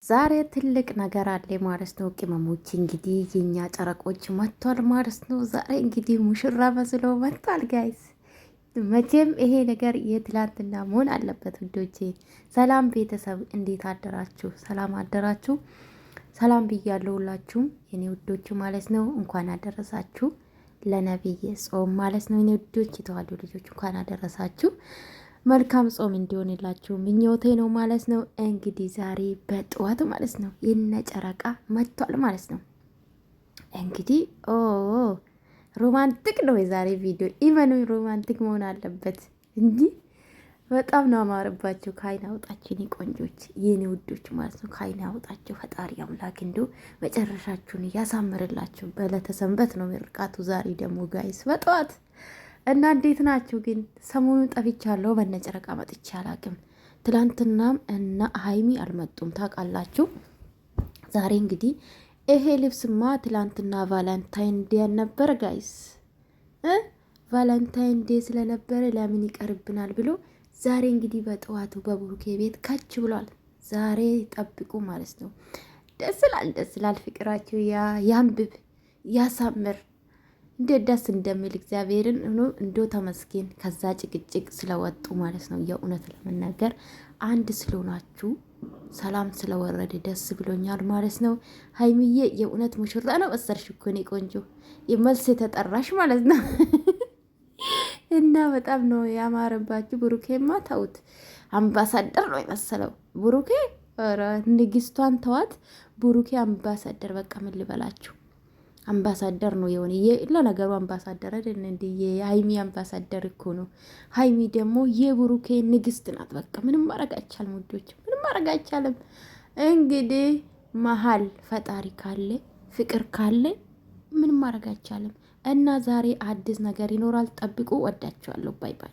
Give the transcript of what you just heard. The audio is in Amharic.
ዛሬ ትልቅ ነገር አለ ማለት ነው። ቅመሞች እንግዲህ የኛ ጨረቆች መጥቷል ማለት ነው። ዛሬ እንግዲህ ሙሽራ መስሎ መጥቷል ጋይስ። መቼም ይሄ ነገር የትላንትና መሆን አለበት ውዶቼ። ሰላም ቤተሰብ እንዴት አደራችሁ? ሰላም አደራችሁ? ሰላም ብያለሁ ሁላችሁም የኔ ውዶች ማለት ነው። እንኳን አደረሳችሁ ለነብይ ጾም ማለት ነው። የኔ ውዶች የተዋዱ ልጆች እንኳን አደረሳችሁ። መልካም ጾም እንዲሆንላችሁ ምኞቴ ነው ማለት ነው። እንግዲህ ዛሬ በጠዋት ማለት ነው የነ ጨረቃ መጥቷል ማለት ነው። እንግዲህ ሮማንቲክ ነው የዛሬ ቪዲዮ። ኢቨን ሮማንቲክ መሆን አለበት እንጂ በጣም ነው አማረባቸው። ከአይን አውጣችሁ የኔ ቆንጆች የኔ ውዶች ማለት ነው። ከአይን አውጣችሁ ፈጣሪ አምላክ እንዲሁ መጨረሻችሁን እያሳምርላችሁ። በዕለተ ሰንበት ነው ምርቃቱ ዛሬ ደግሞ ጋይስ በጠዋት እና እንዴት ናችሁ ግን? ሰሞኑን ጠፍቻለሁ። በነጨረቃ መጥቼ አላቅም። ትላንትናም እና ሀይሚ አልመጡም ታውቃላችሁ። ዛሬ እንግዲህ ይሄ ልብስማ ትላንትና ቫለንታይን ዴ ነበር ጋይስ። ቫለንታይን ዴ ስለነበረ ለምን ይቀርብናል ብሎ ዛሬ እንግዲህ በጠዋቱ በብሩኬ ቤት ከች ብሏል። ዛሬ ጠብቁ ማለት ነው። ደስ ይላል። ፍቅራችሁ ያንብብ ያሳምር። እንዴት ደስ እንደሚል እግዚአብሔርን እንዶ ተመስገን። ከዛ ጭቅጭቅ ስለወጡ ማለት ነው። የእውነት ለመናገር አንድ ስለሆናችሁ ሰላም ስለወረደ ደስ ብሎኛል ማለት ነው። ሀይሚዬ የእውነት ሙሽራ ነው መሰልሽ እኮ እኔ ቆንጆ የመልስ የተጠራሽ ማለት ነው። እና በጣም ነው ያማረባችሁ። ብሩኬማ ተውት፣ አምባሳደር ነው የመሰለው ብሩኬ። ንግስቷን ተዋት፣ ብሩኬ አምባሳደር። በቃ ምን ልበላችሁ አምባሳደር ነው የሆነ። ለነገሩ አምባሳደር አይደል እንዴ? የሀይሚ አምባሳደር እኮ ነው። ሀይሚ ደግሞ የብሩኬ ንግስት ናት። በቃ ምንም ማድረግ አይቻልም ውዶች፣ ምንም ማድረግ አይቻልም። እንግዲህ መሀል ፈጣሪ ካለ ፍቅር ካለ ምንም ማድረግ አይቻልም። እና ዛሬ አዲስ ነገር ይኖራል፣ ጠብቁ። ወዳችኋለሁ። ባይ ባይ።